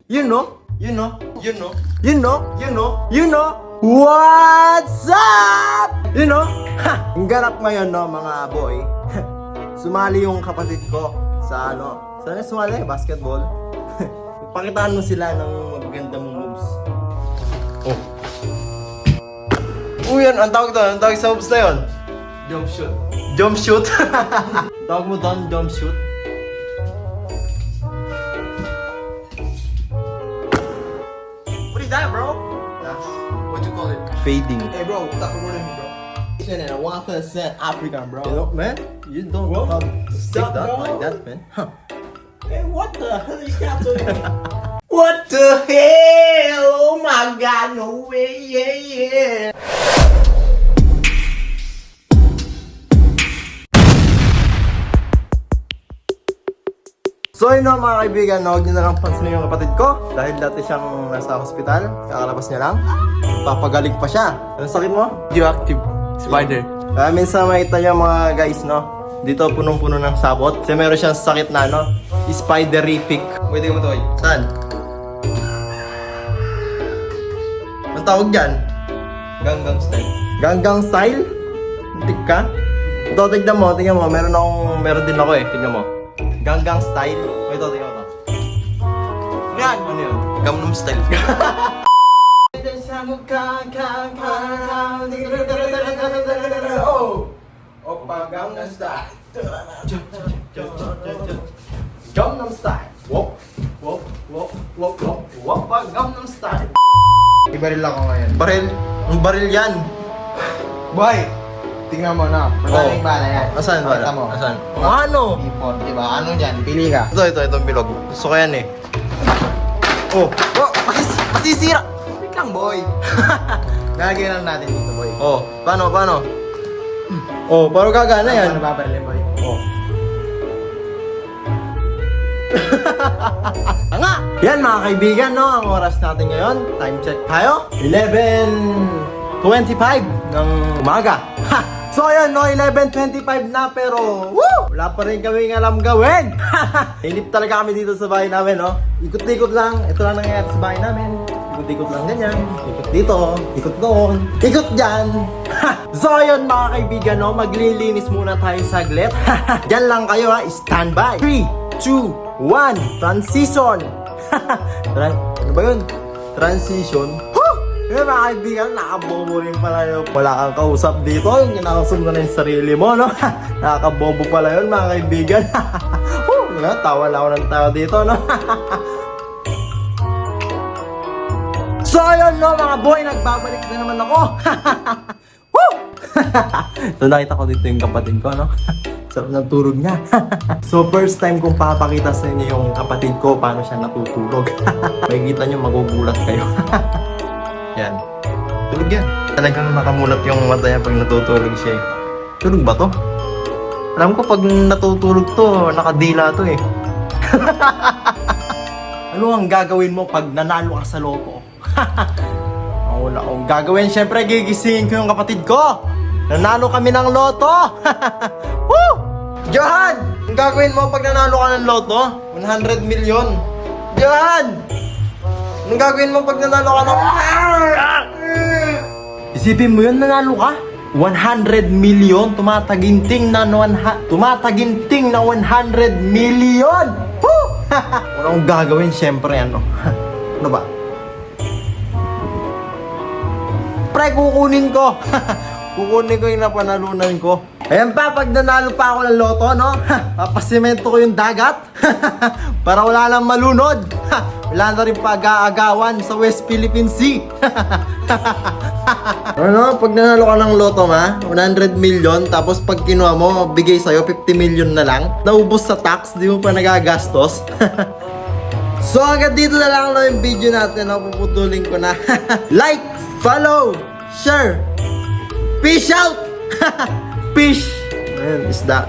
You know, what's up? You know, ang ganap ngayon, no, mga boy. Sumali yung kapatid ko sa saan sumali? Basketball. Pakitaan mo sila ng magagandang moves. Yan, ang tawag doon, ang tawag sa moves na yun. Jump shoot. Tawag mo doon, jump shoot. What is that, bro? What you call it? Fading. Hey bro, stop recording me, bro. And 1% African, bro. You know, man, you don't have to stick Stop, that bro. like that, man. Hey, what the hell is happening? What the hell? Oh my god, no way, yeah. So yun mga kaibigan, huwag nyo na lang pansinin yung kapatid ko dahil dati siyang nasa hospital, kakalabas niya lang. Papagaling pa siya. Ano sakit mo? Radioactive spider. Minsan makita nyo mga guys, no? Dito punong-puno ng sabot. Kasi meron siyang sakit na, spiderific. Pwede mo to, oy. Saan? Anong tawag dyan? Gangnam style. Ganggang style? Antik ka? Ito, tignan mo. Meron din ako eh. Tignan mo. Ganggang style. Ito, tignan mo to. Yan! Ano yun? Gangnam style. Oppa Gangnam Style. Gangnam Style. Wop, wop, wop, wop, wop. Oppa Gangnam Style. Ibaril ako ngayon. Baril? Ang baril yan. Boy! Tingnan mo na. Maraming bala yan. Asan ba? Kita mo. Asan? Ano? Ipon, diba? Ano dyan? Pili ka. Itong bilog. Gusto ko yan eh. Oh, Masisira! Wait lang, boy. Lalagyan lang natin dito, boy. oh, paano? Oh, parang gagana yan. Ano babarilin, boy? Oh. Nga! Yan mga kaibigan, no? Ang oras natin ngayon. Time check tayo. 11:25 ng umaga. Ha! So yun, no? 11:25 na pero wala pa rin kaming alam gawin. Hinip talaga kami dito sa bahay namin, no? Ikot-ikot lang. Ito lang nangyayari sa bahay namin. Ikot-ikot lang ganyan. Ikot dito. Ikot doon. Ikot dyan. So yun mga kaibigan, no? Maglilinis muna tayo saglit. Diyan lang kayo, ha? Stand by. 3, 2, 1. Transition. Ano ba yun? Transition. Mga kaibigan, nakabobo rin pala yun. Wala kang kausap dito. Yung kinakasum ka na yung sarili mo, no? Nakakabobo pala yun, mga kaibigan. Tawa lang ako ng tao dito, no? So, ayun, no, mga boy, nagbabalik na naman ako. So, nakita ko dito yung kapatid ko, no? Sarap ng turog niya. So, first time kong papakita sa inyo yung kapatid ko, paano siya natutulog. Makikita nyo, magugulat kayo. Yan. Tulog yan. Talagang nakamulat yung mata niya pag natutulog siya eh. Tulog ba to? Alam ko pag natutulog to, nakadila to eh. Ano ang gagawin mo pag nanalo ka sa loto? Wala akong gagawin. Siyempre, gigisingin ko yung kapatid ko. Nanalo kami ng loto. Woo! Johan! Ang gagawin mo pag nanalo ka ng loto? 100 million. Johan! Anong gagawin mo pag nanalo ka ng... Isipin mo yun, nanalo ka? 100 million, tumataginting na 100 million! Woo! Wala akong gagawin, syempre, ano ba? Pre, kukunin ko! Kukunin ko yung napanalunan ko. Ayan pa, pag nanalo pa ako ng loto, no? Papasimento ko yung dagat. Para wala nang malunod. Wala na rin pag-aagawan sa West Philippine Sea. Ano, pag nanalo ka ng loto, 100 million, tapos pag kinuha mo, bigay sa'yo 50 million na lang. Naubos sa tax, di mo pa nagagastos. So, agad dito na lang yung video natin. Puputulin ko na. Like, follow, share. Peace out! Fish! Ayan, isda.